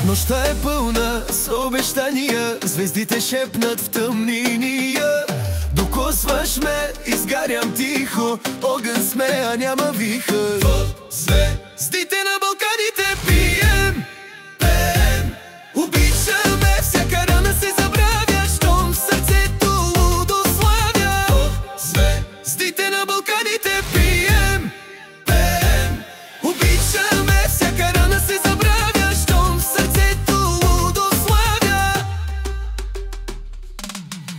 Нощта е пълна с обещания, звездите шепнат в тъмниния. Докосваш ме, изгарям тихо, огън сме, а няма вихър. В звездите на Балканите пием, пеем, обичаме, всяка рана се забравя, щом сърцето лудо славя. В звездите на Балканите пием, пеем, обичаме, всяка рана се забравя, щом сърцето лудо славя.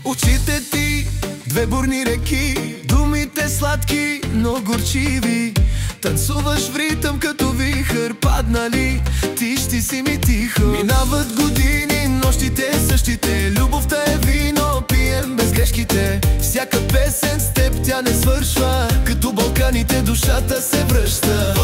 Очите ти, две бурни реки, думите сладки, но горчиви. Танцуваш в ритъм като вихър, паднали, тищи си ми тихо. Минават години, нощите същите, любовта е вино, пием без грешките. Всяка песен с теб тя не свършва, като Балканите душата се връща.